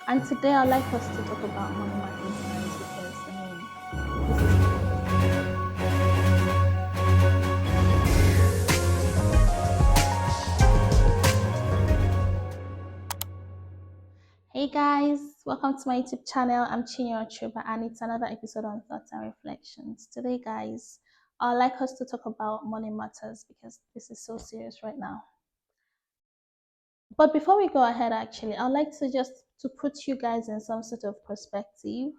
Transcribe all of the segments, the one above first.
And today I'd like us to talk about money matters, guys, because this is. Hey guys, welcome to my YouTube channel. I'm Chinyo Chuba and it's another episode on Thoughts and Reflections. Today, guys, I'd like us to talk about money matters because this is so serious right now. But before we go ahead, actually, I'd like to just to put you guys in some sort of perspective.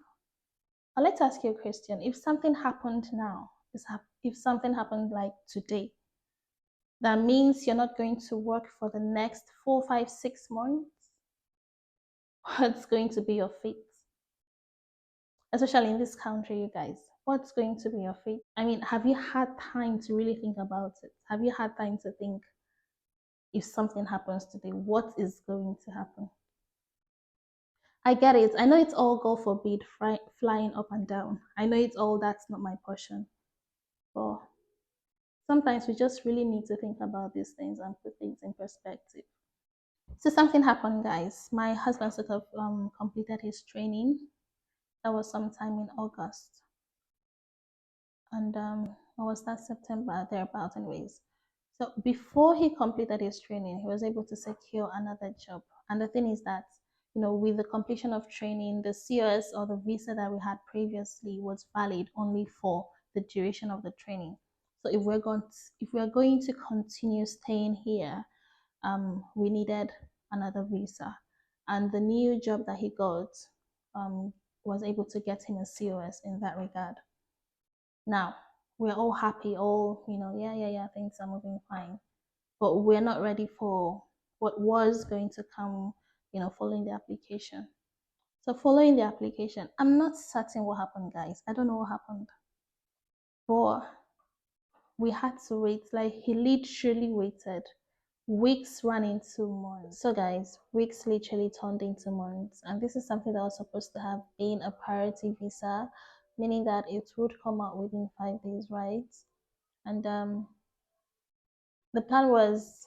I'd like to ask you a question. If something happened now, if something happened like today, that means you're not going to work for the next 4, 5, 6 months. What's going to be your fate? Especially in this country, you guys. What's going to be your fate? I mean, have you had time to really think about it? Have you had time to think if something happens today, what is going to happen? I get it. I know it's all God forbid flying up and down. I know it's all that's not my portion. But sometimes we just really need to think about these things and put things in perspective. So something happened, guys. My husband sort of completed his training. That was sometime in August, and what was that, September thereabout, anyways. So before he completed his training, he was able to secure another job. And the thing is that, with the completion of training, the COS or the visa that we had previously was valid only for the duration of the training. So if we're going to continue staying here, we needed another visa, and the new job that he got um, was able to get him a COS in that regard. Now we're all happy, all yeah, things are moving fine, but we're not ready for what was going to come, following the application. So following the application, I'm not certain what happened, guys. I don't know what happened, but we had to wait. Like, he literally waited. Weeks ran into months. So, guys, weeks literally turned into months. And this is something that was supposed to have been a priority visa, meaning that it would come out within 5 days, right? And the plan was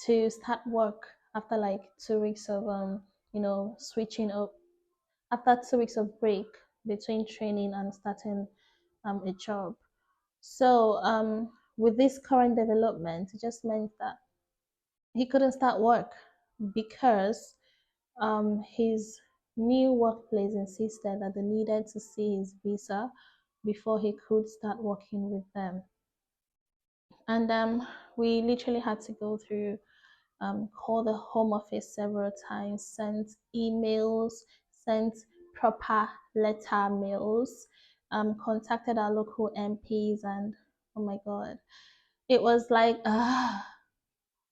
to start work after like 2 weeks of switching up, after 2 weeks of break between training and starting a job. So with this current development, it just meant that he couldn't start work because his new workplace insisted that they needed to see his visa before he could start working with them. And we literally had to go through, call the home office several times, sent emails, sent proper letter mails, contacted our local MPs, and oh my God, it was like,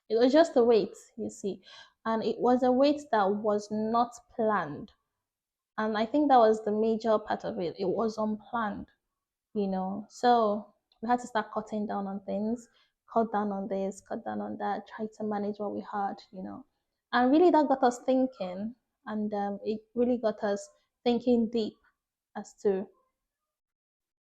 it was just a wait, you see. And it was a wait that was not planned. And I think that was the major part of it. It was unplanned. So we had to start cutting down on things, cut down on this, cut down on that, try to manage what we had. And really that got us thinking, and it really got us thinking deep as to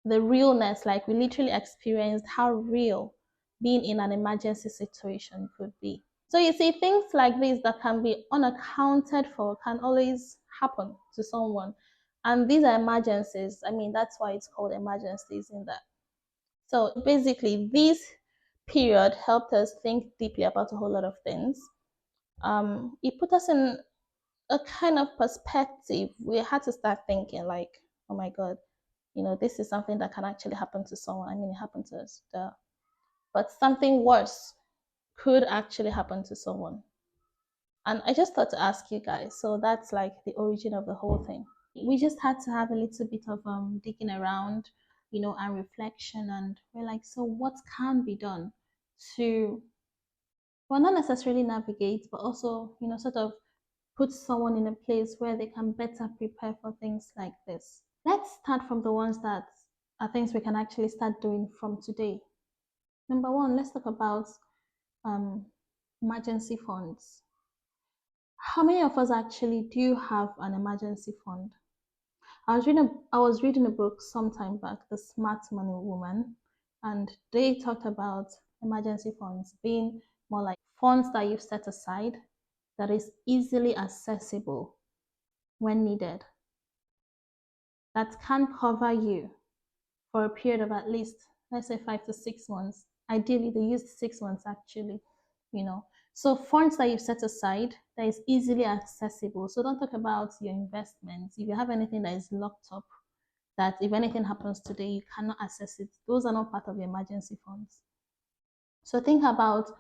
the realness. Like, we literally experienced how real being in an emergency situation could be. So you see, things like this that can be unaccounted for can always happen to someone. And these are emergencies. I mean, that's why it's called emergencies in that. So basically, this period helped us think deeply about a whole lot of things. It put us in a kind of perspective. We had to start thinking, like, oh my God, this is something that can actually happen to someone. I mean, it happened to us, but something worse could actually happen to someone. And I just thought to ask you guys. So that's like the origin of the whole thing. We just had to have a little bit of digging around, and reflection, and we're like, so what can be done to, well, not necessarily navigate, but also, sort of put someone in a place where they can better prepare for things like this. Let's start from the ones that are things we can actually start doing from today. Number one, let's talk about um, emergency funds. How many of us actually do have an emergency fund? I was reading a book sometime back, The Smart Money Woman, and they talked about emergency funds being more like funds that you've set aside that is easily accessible when needed that can cover you for a period of at least, let's say, 5 to 6 months. Ideally, they use 6 months actually, you know. So funds that you set aside that is easily accessible. So don't talk about your investments. If you have anything that is locked up, that if anything happens today, you cannot access it, those are not part of your emergency funds. So think about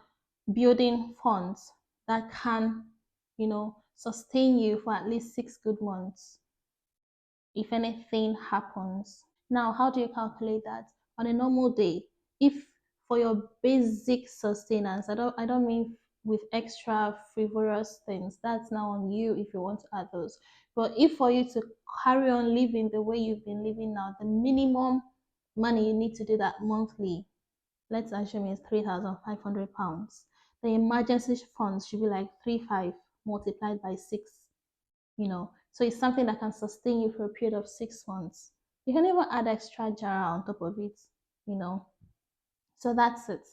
building funds that can, sustain you for at least 6 good months if anything happens. Now, how do you calculate that? On a normal day, if for your basic sustenance, I don't mean with extra frivolous things, that's now on you if you want to add those. But if for you to carry on living the way you've been living now, the minimum money you need to do that monthly, let's assume is £3,500. The emergency funds should be like 3 5 multiplied by 6, so it's something that can sustain you for a period of 6 months. You can even add extra jara on top of it, you know. So that's it.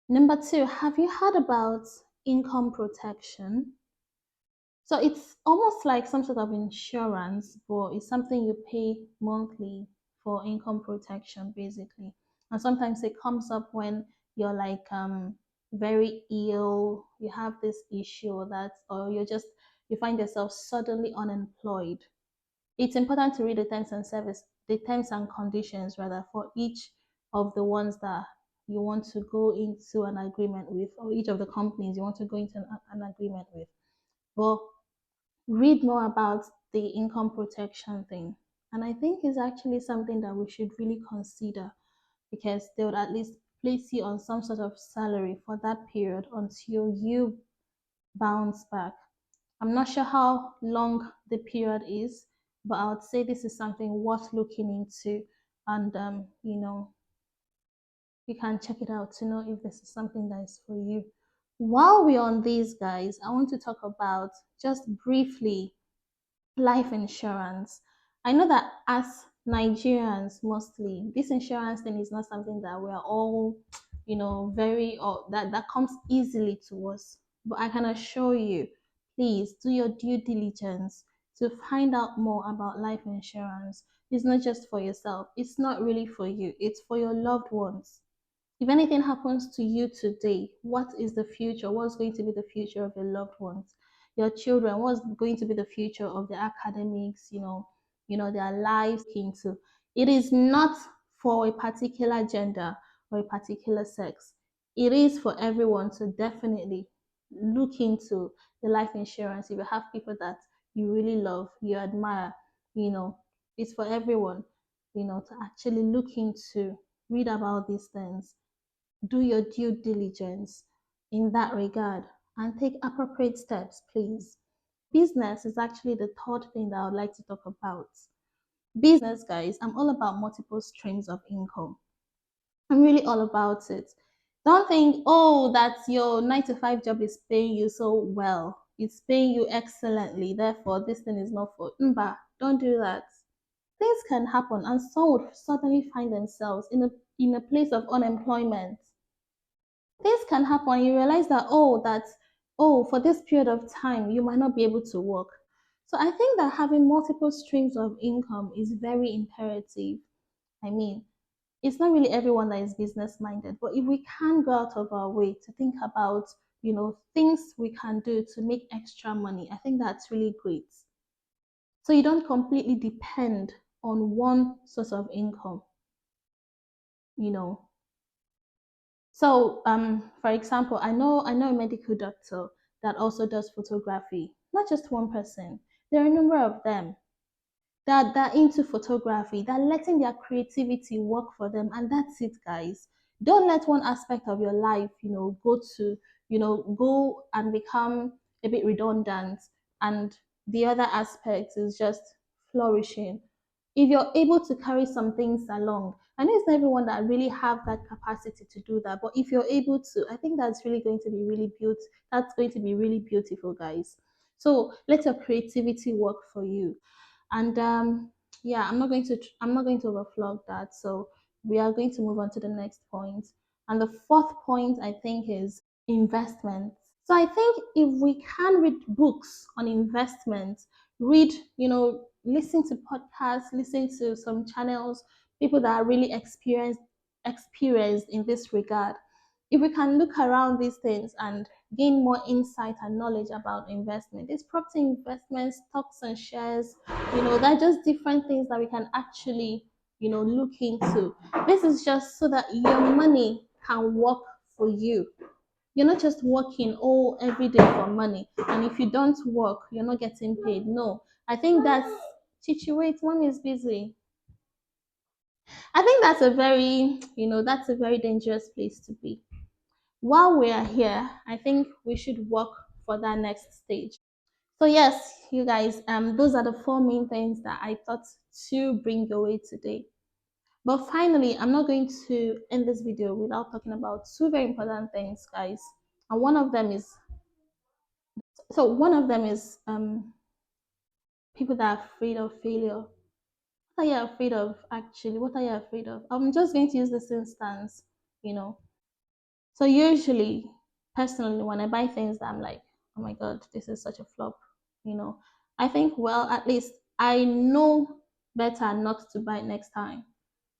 Number two, have you heard about income protection? So it's almost like some sort of insurance, but it's something you pay monthly for income protection, basically. And sometimes it comes up when you're like very ill, you have this issue or that, or you find yourself suddenly unemployed. It's important to read the terms and conditions rather, for each of the ones that you want to go into an agreement with, or each of the companies you want to go into an agreement with. But read more about the income protection thing. And I think it's actually something that we should really consider, because they would at least place you on some sort of salary for that period until you bounce back. I'm not sure how long the period is, but I would say this is something worth looking into. And, you can check it out to know if this is something that is for you. While we're on these, guys, I want to talk about just briefly life insurance. I know that as Nigerians, mostly, this insurance thing is not something that we're all, very, or that comes easily to us. But I can assure you, please do your due diligence to find out more about life insurance. It's not just for yourself, it's not really for you, it's for your loved ones. If anything happens to you today, what is the future? What's going to be the future of your loved ones? Your children, what's going to be the future of their academics, their lives into. It is not for a particular gender or a particular sex. It is for everyone to definitely look into the life insurance. If you have people that you really love, you admire, you know, it's for everyone, to actually look into, read about these things, do your due diligence in that regard, and take appropriate steps, please. Business is actually the third thing that I would like to talk about. Business, guys, I'm all about multiple streams of income. I'm really all about it. Don't think, oh, that your 9 to 5 job is paying you so well. It's paying you excellently. Therefore, this thing is not for Mba. Don't do that. Things can happen, and some would suddenly find themselves in a place of unemployment. Things can happen. You realize that, for this period of time you might not be able to work. So I think that having multiple streams of income is very imperative. I mean, it's not really everyone that is business minded, but if we can go out of our way to think about, things we can do to make extra money, I think that's really great. So you don't completely depend on one source of income, you know So, for example, I know a medical doctor that also does photography. Not just one person. There are a number of them that are into photography, that are letting their creativity work for them, and that's it, guys. Don't let one aspect of your life, go and become a bit redundant, and the other aspect is just flourishing. If you're able to carry some things along, I know it's not everyone that really have that capacity to do that, but if you're able to, I think that's really going to be really that's going to be really beautiful, guys. So let your creativity work for you. And yeah, I'm not going to overflog that. So we are going to move on to the next point. And the fourth point, I think, is investments. So I think if we can read books on investment, read, listen to podcasts, listen to some channels, people that are really experienced in this regard. If we can look around these things and gain more insight and knowledge about investment, it's property investment, stocks and shares, they're just different things that we can actually, look into. This is just so that your money can work for you. You're not just working all every day for money, and if you don't work, you're not getting paid. No, I think that's Chichi. Wait, mom is busy. I think that's a very dangerous place to be. While we are here, I think we should work for that next stage. So yes, you guys, those are the four main things that I thought to bring your way today. But finally, I'm not going to end this video without talking about two very important things, guys. And one of them is people that are afraid of failure. What are you afraid of actually? What are you afraid of? I'm just going to use this instance, you know. So usually, personally, when I buy things that I'm like, oh my god, this is such a flop, I think, well, at least I know better not to buy next time.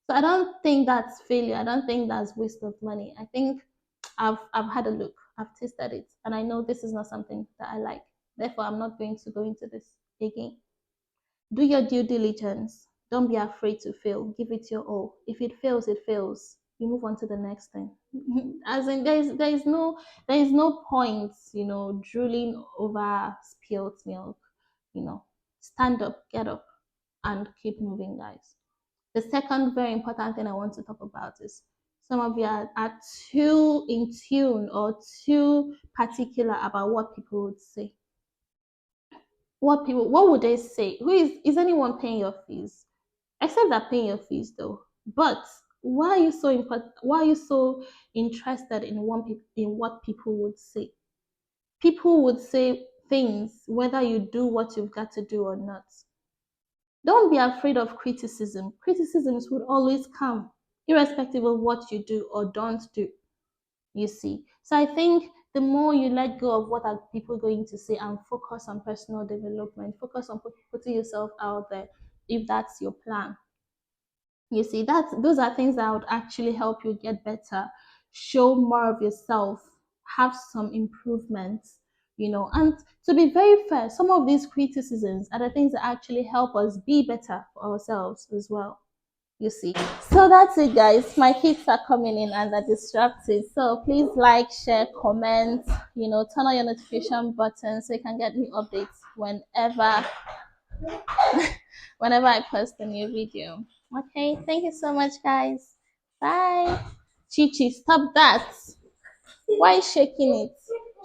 So I don't think that's failure. I don't think that's waste of money. I think I've had a look, I've tasted it, and I know this is not something that I like. Therefore, I'm not going to go into this again. Do your due diligence. Don't be afraid to fail. Give it your all. If it fails, it fails. You move on to the next thing. As in, there is no point, drooling over spilled milk. Stand up, get up, and keep moving, guys. The second very important thing I want to talk about is some of you are too in tune or too particular about what people would say. What would they say? Is anyone paying your fees? Except that paying your fees though. But why are you so interested in what people would say? People would say things whether you do what you've got to do or not. Don't be afraid of criticism. Criticisms would always come, irrespective of what you do or don't do, you see. So I think the more you let go of what are people going to say and focus on personal development, focus on putting yourself out there, if that's your plan. You see, those are things that would actually help you get better, show more of yourself, have some improvements, and to be very fair, some of these criticisms are the things that actually help us be better for ourselves as well. You see. So that's it, guys. My kids are coming in and they're distracted. So please like, share, comment, turn on your notification button so you can get new updates whenever I post a new video. Okay, thank you so much, guys. Bye. Chichi, stop that. Why shaking it?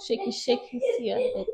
Shaky, shaky, see your head.